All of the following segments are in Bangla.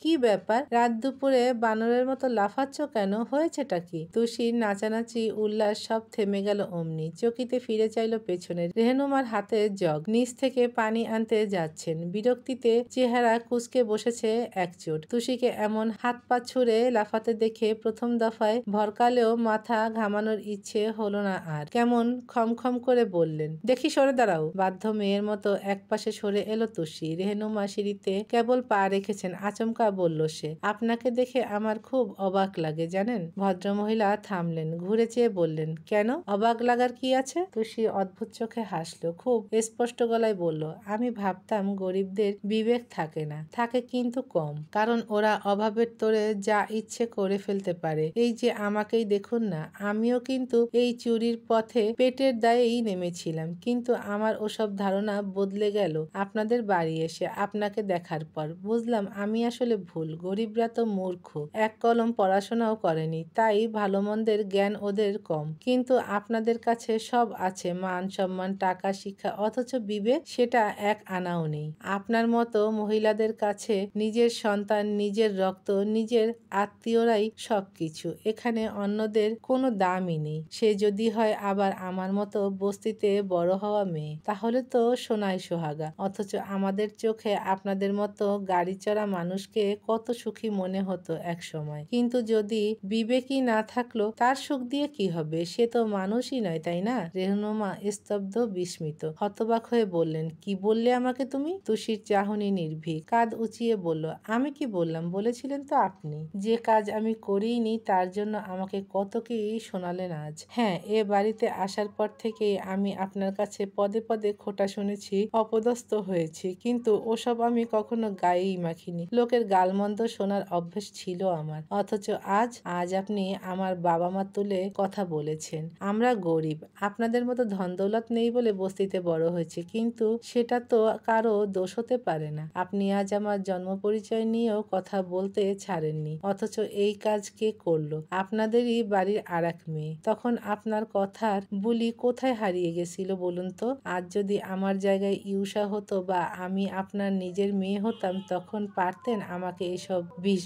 কি ব্যাপার, রাত দুপুরে বানরের মতো লাফাচ্ছ কেন? হয়েছেটা কি? তুষির নাচানাচি উল্লাস সব থেমে গেল অমনি। চকিতে ফিরে চাইল পেছনে। রেহনুমার হাতে জগ, নিচ থেকে পানি আনতে যাচ্ছেন। বিরক্তিতে চেহারা কুঁচকে বসেছে একচোট। তুষিকে এমন হাত পা ছুড়ে লাফাতে দেখে প্রথম দফায় ভরকালেও মাথা ঘামানোর ইচ্ছে হলো না আর। কেমন খমখম করে বললেন, দেখি সরে দাঁড়াও। বাধ্য মেয়ের মতো একপাশে সরে এলো তুষি। রেহনুমা সিঁড়িতে কেবল পা রেখেছেন। আচমকা বলল সে, আপনাকে দেখে আমার খুব অবাক লাগে জানেন। ভদ্রমহিলা থামলেন, ঘুরে চেয়ে বললেন, কেন? অবাক লাগার কি আছে? তুষি অদ্ভুত চোখে হাসল, খুব স্পষ্ট গলায় বলল, আমি ভাবতাম গরিবদের বিবেক থাকে না। থাকে কিন্তু কম, কারণ ওরা অভাবের তোরে যা ইচ্ছে করে ফেলতে পারে। এই যে আমাকেই দেখুন না, আমিও কিন্তু এই চুরির পথে পেটের দায়েই নেমেছিলাম, কিন্তু আমার ওসব ধারণা বদলে গেল আপনাদের বাড়ি এসে, আপনাকে দেখার পর। বুঝলাম আমি আসলে ভুল। গরিবরা তো মূর্খ, এক কলম পড়াশোনাও করেনি, তাই ভালো মন্দের জ্ঞান ওদের কম। কিন্তু আপনাদের কাছে সব আছে, মান সম্মান, টাকা, শিক্ষা, অথচ বিবেক সেটা এক আনাও নেই। আপনার মতো মহিলাদের কাছে নিজের সন্তান, নিজের রক্ত, নিজের আত্মীয়রাই সবকিছু। এখানে অন্যদের কোনো দামই নেই। সে যদি হয় আবার আমার মতো বস্তিতে বড় হওয়া মেয়ে, তাহলে তো সোনায় সোহাগা। অথচ আমাদের চোখে আপনাদের মতো গাড়ি চড়া মানুষকে কত সুখী মনে হতো এক সময়। কিন্তু যদি বিবেকই না থাকলো, তার সুখ দিয়ে কি হবে? সে তো মানুষই নয়, তাই না? রেহনুমা স্তব্ধ, বিস্মিত, হতবাক হয়ে বললেন, কি বললে আমাকে তুমি? তুষির চাহনি নির্ভীক, কাঁধ উঁচিয়ে বলল, আমি কি বললাম? বলেছিলেন তো আপনি। যে কাজ আমি করিনি তার জন্য আমাকে কত কি শোনালেন আজ। হ্যাঁ, এ বাড়িতে আসার পর থেকেই আমি আপনার কাছে পদে পদে খোঁটা শুনেছি, অপদস্থ হয়েছি, কিন্তু ওসব আমি কখনো গায়েই মাখিনি। লোকের গালমন্দ শোনার অভ্যেস ছিল আমার। অথচ আজ আপনি আমার বাবা মা তুলে কথা বলেছেন। আমরা গরিব, আপনাদের মতো ধন দৌলত নেই বলে বস্তিতে বড় হয়েছে, কিন্তু সেটা তো কারো দোষ হতে পারে না। আপনি আজ আমার জন্ম পরিচয় নিয়েও কথা বলতে ছাড়েননি, অথচ এই কাজ কে করলো? আপনাদেরই বাড়ির আর এক মেয়ে। তখন আপনার কথার বুলি কোথায় হারিয়ে গেছিল বলুন তো? আজ যদি আমার জায়গায় ইউষা হতো বা আমি আপনার নিজের মেয়ে হতাম, তখন পারতেন আমাকে এসব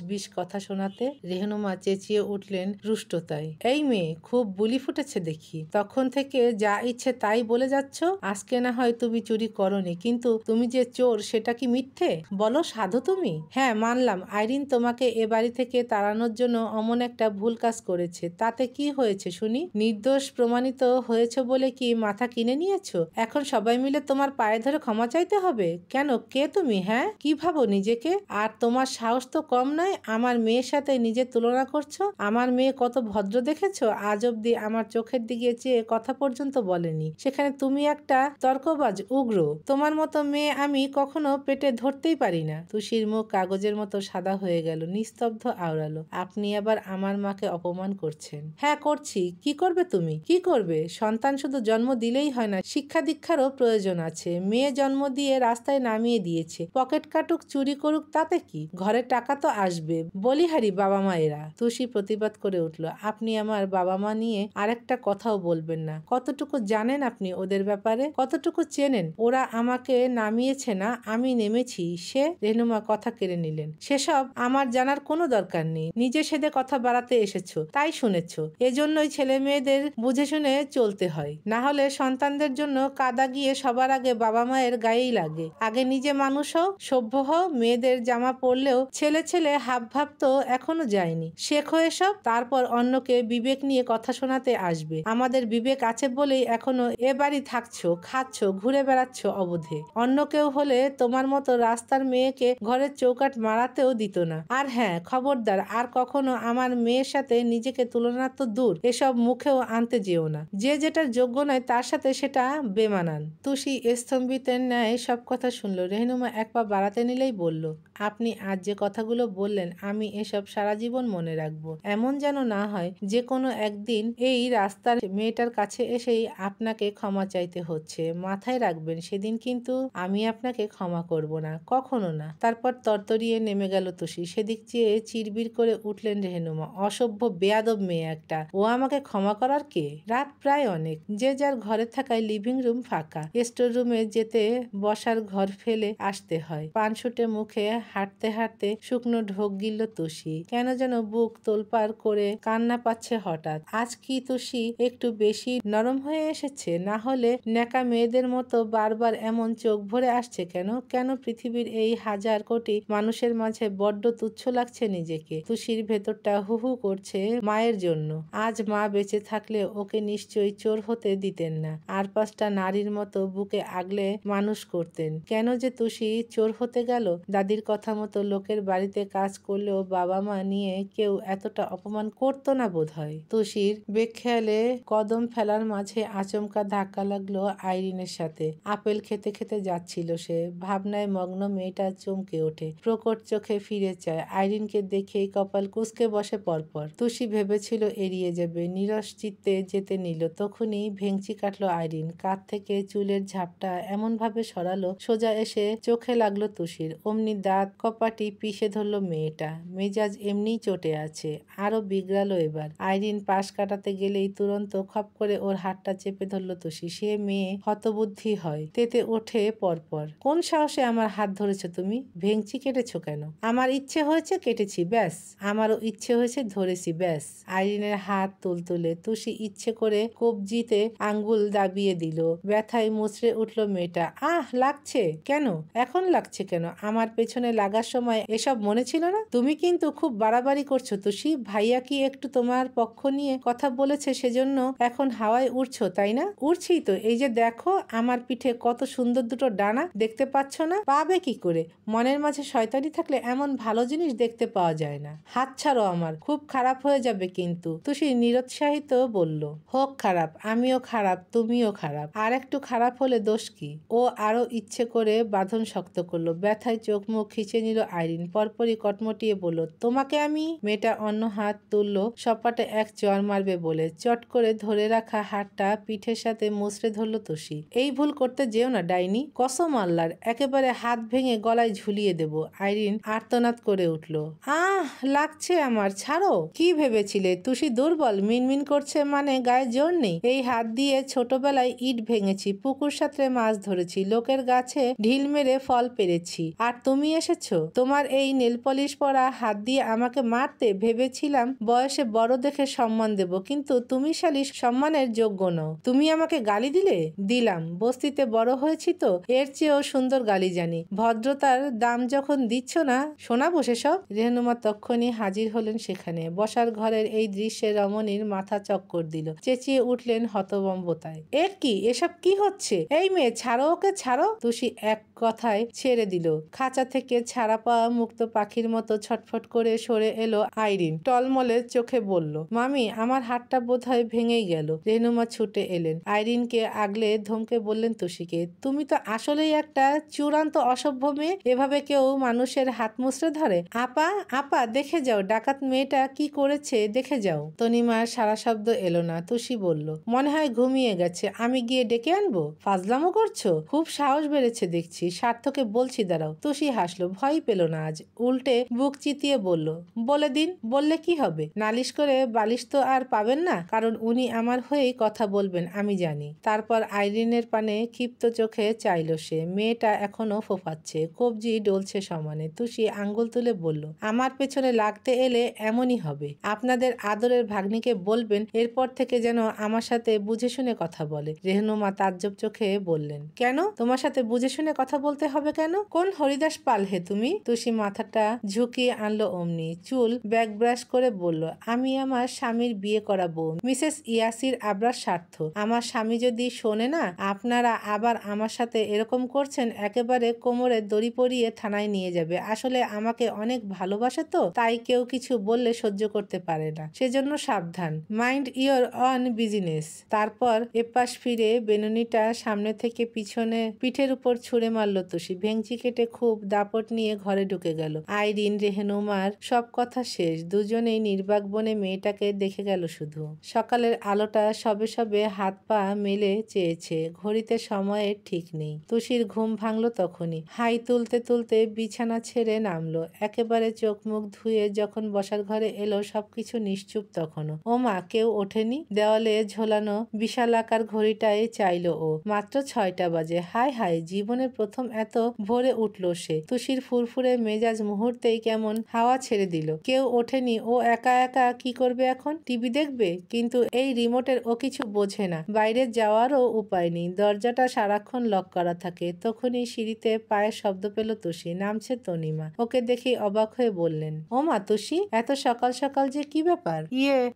বিষ কথা শোনাতে? রেহনুমা চেঁচিয়ে উঠলেন রুষ্টতায়, এই মেয়ে, খুব বুলি ফুটেছে দেখি। তখন থেকে যা ইচ্ছে তাই বলে যাচ্ছ। আজকে না হয় তুমি চুরি করনি, কিন্তু তুমি যে চোর সেটা কি মিথ্যে? বলো সাধু তুমি। হ্যাঁ, মানলাম আইরিন তোমাকে এ বাড়ি থেকে তাড়ানোর জন্য অমন একটা ভুল কাজ করেছে, তাতে কি হয়েছে শুনি? নির্দোষ প্রমাণিত হয়েছে বলে কি মাথা কিনে নিয়েছো? এখন সবাই মিলে তোমার পায়ে ধরে ক্ষমা চাইতে হবে? কেন, কে তুমি? হ্যাঁ, কি ভাবো নিজেকে? আর তোমার সাহস তো কম নয়, আমার মেয়ের সাথে নিজের তুলনা করছো। আমার মেয়ে কত ভদ্র দেখেছো? আজ অব্দি আমার চোখের দিকে চেয়ে কথা পর্যন্ত বলেনি, সেখানে তুমি একটা তর্কবাজ, উগ্র। তোমার মতো মেয়ে আমি কখনো পেটে ধরতেই পারি না। তুষির মুখ কাগজের মতো সাদা হয়ে গেল, নিস্তব্ধ আওড়ালো, আপনি আবার আমার মাকে অপমান করছেন। হ্যাঁ করছি। কি করবে তুমি? কি করবে? সন্তান শুধু জন্ম দিলেই হয় না, শিক্ষা দীক্ষারও প্রয়োজন আছে। মেয়ে জন্ম দিয়ে রাস্তায় নামিয়ে দিয়েছে, পকেট কাটুক, চুরি করুক, তাতে কি? ঘরের টাকা তো আসবে। বলিহারি বাবা মায়েরা। তুষি প্রতিবাদ করে উঠল, আপনি আমার বাবা মা নিয়ে আরেকটা কথাও বলবেন না। কতটুকু জানেন আপনি ওদের ব্যাপারে? কতটুকু চেনেন? ওরা আমাকে নামিয়েছে না, আমি নেমেছি। সে রেহনুমা কথা কেড়ে নিলেন, সেসব আমার জানার কোনো দরকার নেই। নিজে সেদে কথা বাড়াতে এসেছো, তাই শুনেছ। এজন্যই ছেলে মেয়েদের বুঝে শুনে চলতে হয়, না হলে সন্তানদের জন্য কাদা গিয়ে সবার আগে বাবা মায়ের গায়েই লাগে। আগে নিজে মানুষ হও, সভ্য হও। মেয়েদের জামা পরলেও ছেলে ছেলে হাব ভাব তো এখনো যায়নি। শেখো এসব, তারপর অন্যকে বিবেক নিয়ে কথা শোনাতে আসবে। আমাদের বিবেক আছে বলেই এখনো এ বাড়ি থাকছো, খাচ্ছ, ঘুরে বেড়াচ্ছ অবধে। অন্য কেউ হলে তোমার মতো রাস্তার মেয়েকে ঘরের চৌকাট মারাতেও দিত না। আর হ্যাঁ, খবরদার, আর কখনো আমার মেয়ের সাথে নিজেকে তুলনা তো দূর, এসব মুখেও আনতে যেও না। যে যেটার যোগ্য নয় তার সাথে সেটা বেমানান। তুষি স্তম্ভিতের ন্যায় সব কথা শুনল। রেহনুমা এক পা বাড়াতে নিলেই বলল, আপনি আজ যে কথাগুলো বললেন আমি এসব সারা জীবন মনে রাখবো। এমন যেন না হয় যে কোনো একদিন এই রাস্তার মেয়েটার কাছে এসেই আপনাকে ক্ষমা চাইতে হচ্ছে। মাথায় রাখবেন, সেদিন কিন্তু আমি আপনাকে ক্ষমা করব না, কখনো না। তারপর তরতরিয়ে নেমে গেল তুষি। সেদিক চেয়ে চিরবির করে উঠলেন রেহনুমা, অসভ্য বেয়াদব মেয়ে একটা, ও আমাকে ক্ষমা করার কে? রাত প্রায় অনেক, যে যার ঘরে থাকায় লিভিং রুম ফাঁকা। স্টোর রুমে যেতে বসার ঘর ফেলে আসতে হয়। পানসুটে মুখে হাঁটতে হাঁটতে শুকনো ঢোক গিলল তুষি। কেন যেন বুক তোলপাড় করে কান্না পাচ্ছে হঠাৎ। আজ কি তুষি একটু বেশি নরম হয়ে এসেছে? না হলে ন্যাকা মেয়েদের মতো বারবার এমন চোখ ভরে আসছে কেন? কেন পৃথিবীর এই হাজার কোটি মানুষের মাঝে বড্ড তুচ্ছ লাগছে নিজেকে? তুষির ভেতরটা হু হু করছে মায়ের জন্য। আজ মা বেঁচে থাকলে ওকে নিশ্চয়ই চোর হতে দিতেন না, আর 5টা নারীর মতো বুকে আগলে মানুষ করতেন। কেন যে তুষি চোর হতে গেল? দাদির কথা মতো লোকের বাড়িতে কাজ করলেও বাবা মা নিয়ে কেউ এতটা অপমান করতো না বোধহয়। তুষির বেখেয়ালে কদম ফেলার মাঝে আচমকা ধাক্কা লাগলো আইরিনের সাথে। আপেল খেতে খেতে যাচ্ছিল সে। ভাবনায় মগ্ন মেয়েটা চমকে ওঠে, প্রকট চোখে ফিরে চায়। আইরিনকে দেখেই কপাল কুঁচকে বসে পরপর। তুষি ভেবেছিল এড়িয়ে যাবে, নিরস চিত্তে যেতে নিল। তখনই ভেংচি কাটলো আইরিন। কাঁধ থেকে চুলের ঝাপটা এমন ভাবে সরালো, সোজা এসে চোখে লাগলো তুষির। অমনি দাঁত কপাটি পিষে ধরলো মেয়েটা। মেজাজ এমনিই চটে আছে, আরো বিগড়ালো এবার। আইরিন পাশ কাটাতে গেলেই তুরন্ত খপ করে ওর হাতটা চেপে ধরলো তুষি। সে মেয়ে হতবুদ্ধি হয়, তেতে ওঠে পরপর। কোন সাহসে আমার হাত ধরেছো তুমি? ভেংচি কেটেছো কেন? আমার ইচ্ছে হয়েছে কেটেছি, ব্যাস। আমারও ইচ্ছে হয়েছে ধরেছি, ব্যাস। আইরিনের হাত তুলতুলে। তুষি ইচ্ছে করে কবজিতে আঙ্গুল দাবিয়ে দিল। ব্যথায় মুচড়ে উঠল মেয়েটা। আহ, লাগছে কেন? এখন লাগছে কেন? আমার পেছনে লাগার সময় এসব মনে ছিল না? তুমি কিন্তু খুব বাড়াবাড়ি করছো তুষি। ভাইয়া কি একটু তোমার পক্ষ নিয়ে কথা বলেছে সেজন্য এখন হাওয়ায় উড়ছো, তাই না? উড়ছি তো, এই যে দেখো আমার পিঠে কত সুন্দর দুটো ডানা, দেখতে পাচ্ছ না? পাবে কি করে? মনের মাঝে শয়তানি থাকলে এমন ভালো জিনিস দেখতে পাওয়া যায় না। হাত ছাড়ো আমার, খুব খারাপ হয়ে যাবে কিন্তু। তুষি নিরুৎসাহিত বলল। হোক খারাপ, আমিও খারাপ, তুমিও খারাপ। আর একটু খারাপ হলে দোষ কি? ও আরো ইচ্ছে করে বাঁধন শক্ত করলো। ব্যথায় চোখ মুখ খিচে নিল আইরিন। পরপরই কটমটিয়ে বলল, তোমাকে আমি। মেয়েটা অন্য হাত তুললো সপাটে এক চর মারবে বলে। চট করে ধরে রাখা হাতটা পিঠের সাথে মুচড়ে ধরল তুষি। এই ভুল করতে যেও না ডাইনি, কসম আল্লাহর, একেবারে হাত ভেঙে গলায় ঝুলিয়ে দেব। আইরিন আর্তনাদ করে উঠল। আহ, লাগছে আমার, ছাড়ো। কি ভেবেছিলে তুষি দুর্বল? মিনমিন করছে মানে গায়ে জোর নেই? এই হাত দিয়ে ছোটবেলায় ইট ভেঙেছি, পুকুর সাঁতরে মাছ ধরেছি, লোকের গাছে ঢিল মেরে ফল পেরেছি, আর তুমি এসেছো তোমার এই নেলপলিশ পরা হাত দিয়ে আমাকে মারতে? ভেবেছিলাম বয়সে বড় দেখে সম্মান দেব, কিন্তু তুমি শালি সম্মানের যোগ্য নও। তুমি আমাকে গালি দিলে? দিলাম, বস্তিতে বড় হয়েছি তো, এর চেয়েও সুন্দর গালি জানি। ভদ্রতার দাম যখন দিচ্ছ না, শোনাবো সেসব। রেহনুমা তক্ষণি হাজির হলেন সেখানে। বসার ঘরের এই দৃশ্যে রমণীর মাথা চক্কর দিল। চেঁচিয়ে উঠলেন হতবম্বতায়, এ কি? এসব কি হচ্ছে? এই মেয়ে, ছাড়ো ওকে, ছাড়ো। তুষি এক কথায় ছেড়ে দিল। খাঁচা থেকে ছাড়া পাওয়া মুক্ত পাখির মতো ছটফট করে সরে এলো আইরিন। টলমলে চোখে বলল, মামি, আমার হাতটা বোধহয় ভেঙেই গেল। রেহনুমা ছুটে এলেন। আইরিনকে আগলে ধমকে বললেন তুষিকে, তুমি তো আসলেই একটা চূড়ান্ত অসভ্য মেয়ে। এভাবে কেউ মানুষের হাত মুচড়ে ধরে? আপা, আপা, দেখে যাও ডাকাত মেয়েটা কি করেছে, দেখে যাও। তনিমার সারা শব্দ এলো না। তুষি বলল, মনে হয় ঘুমিয়ে গেছে, আমি গিয়ে ডেকে আনবো? ফাজলামো করছো? খুব সাহস বেড়েছে দেখছি। স্বার্থকে বলছি, দাঁড়াও। তুষি হাসলো, ভয় পেল না আজ। উল্টে বুক চিতিয়ে বলল, বলে দিন। বললে কি হবে? নালিশ করে বালিশ তো আর পাবেন না, কারণ উনি আমার হয়েই কথা বলবেন, আমি জানি। তারপর আইরিনের পানে ক্ষিপ্ত চোখে চাইল সে। মেয়েটা এখনো ফোফাচ্ছে, কবজি ডলছে সমানে। তুষি আঙ্গুল তুলে বলল, আমার পেছনে লাগতে এলে এমনই হবে। আপনাদের আদরের ভাগ্নিকে বলবেন এরপর থেকে যেন আমার সাথে বুঝে শুনে কথা বলে। রেহনুমা তাজ্জব চোখে বললেন, কেন? তোমার সাথে বুঝে শুনে কথা বলতে হবে কেন? কোন হরিদাস পাল হে তুমি? তুষি মাথাটা ঝুঁকিয়ে আনলো অমনি। চুল ব্যাক ব্রাশ করে বলল, আমি আমার স্বামীর বিয়ে করাবো, মিসেস ইয়াসির আবরার স্বার্থ। আমার স্বামী যদি শোনে না আপনারা আবার আমার সাথে এরকম করছেন, একেবারে কোমরে দড়ি পরিয়ে থানায় নিয়ে যাবে। আসলে আমাকে অনেক ভালোবাসে তো, তাই কেউ কিছু বললে সহ্য করতে পারে না, সেজন্য সাবধান। Mind your on business. তারপর এপাশ ফিরে বেনুনিটা সামনে থেকে পিছনে পিঠের উপর ছুঁড়ে মারল তুষি। ভেংচি কেটে খুব দাপট নিয়ে ঘরে ঢুকে গেল। আইরিন, রেহনুমার সব কথা শেষ। দুজনেই নির্বাক বনে মেয়েটাকে দেখে গেল শুধু। সকালের আলোটা সবে সবে হাত পা মেলে চেয়েছে। ঘড়িতে সময়ের ঠিক নেই। তুষির ঘুম ভাঙল তখনই। হাই তুলতে তুলতে বিছানা ছেড়ে নামলো। একেবারে চোখ মুখ ধুয়ে যখন বসার ঘরে এলো, সবকিছু নিশ্চুপ তখনও। ও মা, কেউ ওঠেনি? দেওয়ালে ঝোলানো বিশালাকার ঘড়িটাই চাইল ও। মাত্র 6টা বাজে। হায় হায়, জীবনের প্রথম এত ভোরে উঠল সে। তুষির ফুরফুরে তুষারের মেজাজ মুহূর্তেই কেমন হাওয়া ছেড়ে দিল। কেউ ওঠেনি, ও একা একা কি করবে এখন? টিভি দেখবে? কিন্তু এই রিমোটের ও কিছু বোঝে না। বাইরে যাওয়ারও উপায় নেই, দরজাটা সারাক্ষণ লক করা থাকে। তখনই সিঁড়িতে পায়ের শব্দ পেল তুষি। নামছে তনিমা। ওকে দেখে অবাক হয়ে বললেন, ও মা তুষি, এত সকাল সকাল যে কি ব্যাপার?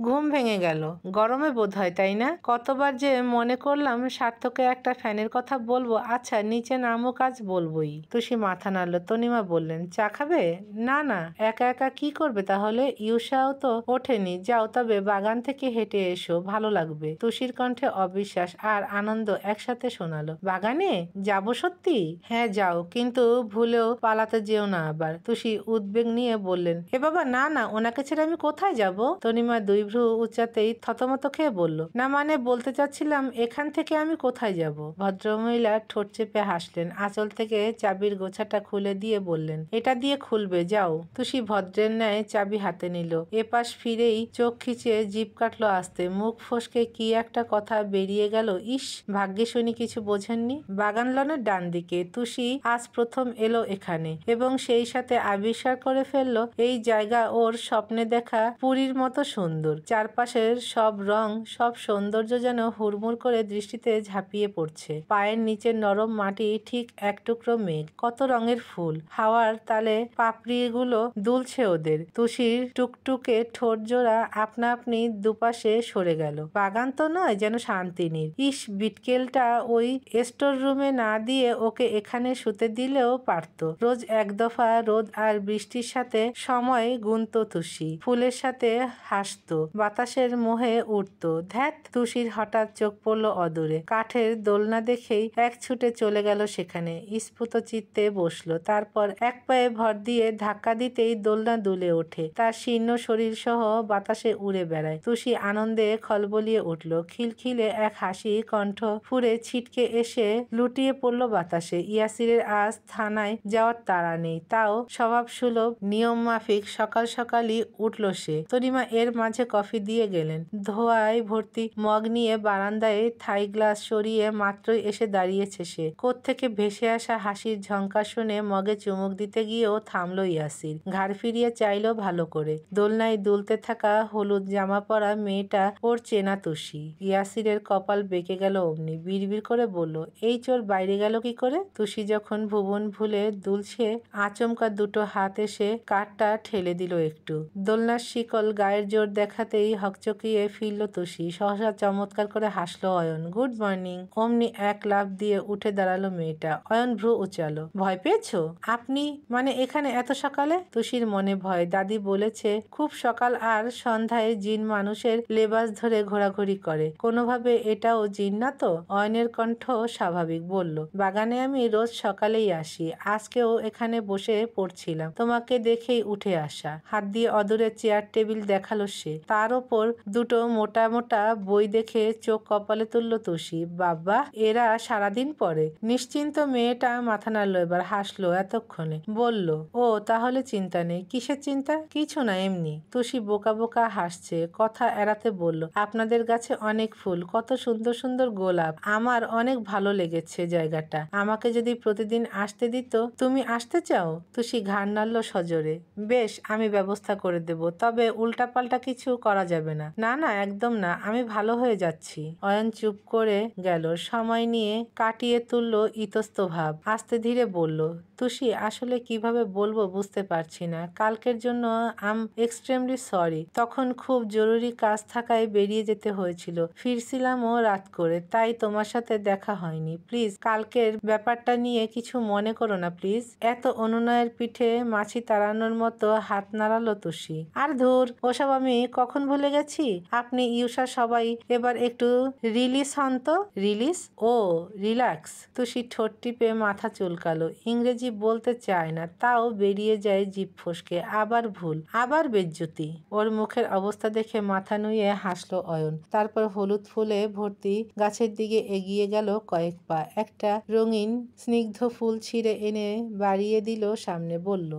ঘুম ভেঙে গেল? গরমে বোধ হয়, তাই না? কতবার যে মনে করলাম সার্থকে একটা ফ্যানের কথা বলবো। আচ্ছা নিচে নামুক, আজ বলবোই। তুষি মাথা নাড়ল। তনিমা বললেন, চা খাবে? না না, একা একা কি করবে তাহলে? ইউষাও তো ওঠেনি। যাও, তবে বাগান থেকে হেঁটে এসো, ভালো লাগবে। তুষির কণ্ঠে অবিশ্বাস আর আনন্দ একসাথে শোনালো। বাগানে যাব সত্যি? হ্যাঁ যাও, কিন্তু ভুলেও পালাতে যেও না আবার। তুষি উদ্বেগ নিয়ে বললেন, এ বাবা না না, ওনাকে ছেড়ে আমি কোথায় যাব? তনিমা দুই ভ্রু উচ্চাতেই থতমত খেয়ে বলল, না মানে বলতে চাচ্ছিলাম এখান থেকে আমি কোথায় যাব? ভদ্রমহিলা ঠোঁট চেপে হাসলেন। আঁচল থেকে চাবির গোছাটা খুলে দিয়ে বললেন, এটা দিয়ে খুলবে, যাও। তুষি ভদ্রের ন্যায় চাবি হাতে নিল। এপাশ ফিরেই চোখ খিচে জিভ কাটলো আস্তে। মুখ ফসকে কি একটা কথা বেরিয়ে গেল। ইস, ভাগ্যিস উনি কিছু বোঝেননি। বাগান লনের ডান দিকে। তুষি আজ প্রথম এলো এখানে এবং সেই সাথে আবিষ্কার করে ফেললো এই জায়গা ওর স্বপ্নে দেখা পুরীর মতো সুন্দর। চারপাশের সব রং, সব সৌন্দর্য যেন হুড়মুড় করে দৃষ্টিতে ঝাঁপিয়ে পড়ছে। পায়ের নিচে নরম মাটি, ঠিক এক টুকরো মেঘ, কত রঙের ফুল। হাওয়ার তালে পাপড়িগুলো দুলছে ওদের। তুষির টুকটুকে ঠোঁট জোড়া আপনা আপনি দুপাশে সরে গেল। বাগান তো নয়, যেন শান্তিনীর। ইস, বিটকেলটা ওই স্টোর রুমে না দিয়ে ওকে এখানে শুতে দিলেও পারত। রোজ এক দফা রোদ আর বৃষ্টির সাথে সময় গুনত তুষি। ফুলের সাথে হাসত, বাতাসের মোহে উঠত। ধ্যাত, তুষির হঠাৎ চোখ পড়ল অদূরে। কাঠের দোলনা দেখেই এক ছুটে চলে গেল সেখানে। স্ফুট চিত্তে বসলো। তারপর এক পায়ে ভর দিয়ে ধাক্কা দিতেই দোলনা দুলে ওঠে। তার শীর্ণ শরীর সহ বাতাসে উড়ে বেড়ায়। তুষি আনন্দে খলবলিয়ে উঠল। খিলখিলে এক হাসি কণ্ঠ ফুঁড়ে ছিটকে এসে লুটিয়ে পড়ল বাতাসে। ইয়াসিরের আজ থানায় যাওয়ার তাড়া নেই, তাও স্বভাবসুলভ নিয়ম মাফিক সকাল সকালই উঠল সে। তনিমা এর মাঝে কফি দিয়ে গেলেন। ধোঁয়ায় ভর্তি মগ নিয়ে বারান্দায় থাই গ্লাস সরিয়ে মাত্রই এসে দাঁড়িয়েছে সে। কোত্থেকে ভেসে আসা হাসির ঝঙ্কার শুনে মগে চুমুক দিতে গিয়েও থামলো ইয়াসির। ঘাড় ফিরিয়ে চাইলো ভালো করে। দোলনায় দুলতে থাকা হলুদ জামা পরা মেয়েটা ওর চেনা তুষি। ইয়াসিরের কপাল বেঁকে গেল অমনি। বিড়বিড় করে বলল, এই চোর বাইরে গেল কি করে? তুষি যখন ভুবন ভুলে দুলছে, আচমকা দুটো হাত এসে কাঠটা ঠেলে দিল একটু। দোলনার শিকল গায়ের জোর দেখাতেই হকচকিয়ে ফিরল তুষি। সহসা চমৎকার করে হাসলো অয়ন। Good morning. অমনি এক লাফ দিয়ে উঠে দাঁড়ালো মেয়েটা। অয়ন ভ্রু উচালো। ভয় পেয়েছো? আপনি মানে এখানে এত সকালে? তুষির মনে ভয়। দাদি বলেছে খুব সকাল আর সন্ধ্যায় জিন মানুষের লেবাস ধরে ঘোরাঘুরি করে। কোনোভাবে এটাও জিন না তো? অয়নের কণ্ঠ স্বাভাবিক। বলল, বাগানে আমি রোজ সকালেই আসি। আজকেও এখানে বসে পড়ছিলাম, তোমাকে দেখেই উঠে আসা। হাত দিয়ে অদূরে চেয়ার টেবিল দেখালো সে। তার ওপর দুটো মোটা মোটা বই দেখে চোখ কপালে তুলল তুষি। বাবা, এরা সারাদিন পড়ে? নিশ্চিন্ত মেয়েটা মাথা নাড়ল। এবার হাসলো এতক্ষণে। বলল, ও তাহলে চিন্তা নেই। কিসের চিন্তা? কিছু না, এমনি। তুষি বোকা বোকা হাসছে। কথা এড়াতে বলল, আপনাদের গাছে অনেক ফুল, কত সুন্দর সুন্দর গোলাপ। আমার অনেক ভালো লেগেছে জায়গাটা। আমাকে যদি প্রতিদিন আসতে দিত। তুমি আসতে চাও? তুষি ঘাড় নাড়ল সজোরে। বেশ, আমি ব্যবস্থা করে দেব, তবে উল্টাপাল্টা কিছু করা যাবে না। না না, একদম না, আমি ভালো হয়ে যাচ্ছি। অয়ন চুপ করে গেল। সময় নিয়ে কাটিয়ে তুলল ইতস্ত ভাব। আস্তে ধীরে বলল, তুষি, আসলে কিভাবে বলবো বুঝতে পারছি না। কালকের জন্য আম এক্সট্রিমলি সরি। তখন খুব জরুরি কাজ থাকায় বেরিয়ে যেতে হয়েছিল। ফিরছিলামও রাত করে, তাই তোমার সাথে দেখা হয়নি। প্লিজ কালকের ব্যাপারটা নিয়ে কিছু মনে করো না প্লিজ। এত অনুনয়ের পিঠে মাছি তাড়ানোর মতো হাত নাড়ালো তুষি। আর ধুর, ওসব আমি কখন ভুলে গেছি। আপনি ইউষা সবাই এবার একটু রিলিজ হন তো। রিলিজ? ও, রিল্যাক্স। তুষি ঠোঁট টিপে মাথা চুলকালো। ইংরেজি বলতে চায় না, তাও বেরিয়ে যায় জিভ ফসকে। আবার ভুল, আবার বেজ্জতি। ওর মুখের অবস্থা দেখে মাথা নুয়ে হাসলো অয়ন। তারপর হলুদ ফুলে ভর্তি গাছের দিকে এগিয়ে গেল কয়েক পা। একটা রঙিন স্নিগ্ধ ফুল ছিঁড়ে এনে বাড়িয়ে দিল সামনে। বলল,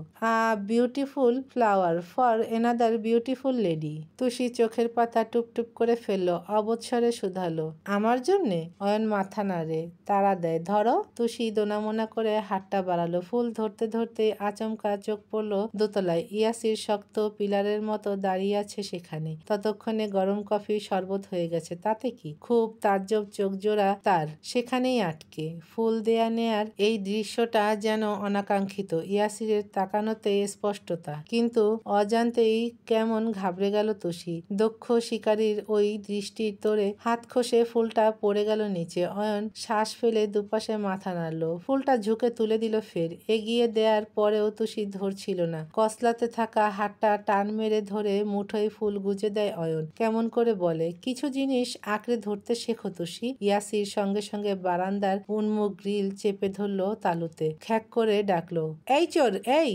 beautiful flower for another beautiful lady. Tushi চোখের পাতা টুপটুপ করে ফেললো। অবৎসরে শুধালো, আমার জন্যে? অয়ন মাথা নাড়ে, তাড়া দেয়, ধরো। তুষি দোনামোনা করে হাতটা বাড়ালো। ফুল ধরতে ধরতে করতেই আচমকা চোখ পড়ল দোতলায়। ইয়াসির শক্ত পিলারের মতো দাঁড়িয়ে আছে সেখানে। ততক্ষণে গরম কফি শরবত হয়ে গেছে। তাতে কি? খুব তাজ্জব চোখজোড়া তার সেখানেই আটকে। ফুল দেয়া নেয়ার এই দৃশ্যটা যেন অনাকাঙ্ক্ষিত। ইয়াসিরের তাকানোতে স্পষ্টতা, কিন্তু অজান্তেই কেমন ঘাবড়ে গেল তুষি। দক্ষ শিকারীর ওই দৃষ্টির তোড়ে হাত খসে ফুলটা পড়ে গেল নিচে। অয়ন শ্বাস ফেলে দুপাশে মাথা নাড়ল। ফুলটা ঝুঁকে তুলে দিল ফের। এগিয়ে দেওয়ার পরেও তুষি ধরছিল না। কসলাতে থাকা হাতটা টান মেরে ধরে মুঠোয় ফুল গুজে দেয় অয়ন। কেমন করে বলে, কিছু জিনিস আঁকড়ে ধরতে শেখো তুষি। ইয়াসির সঙ্গে সঙ্গে বারান্দার উন্মুখ গ্রিল চেপে ধরল তালুতে। খ্যাক করে ডাকলো, এই চোর এই।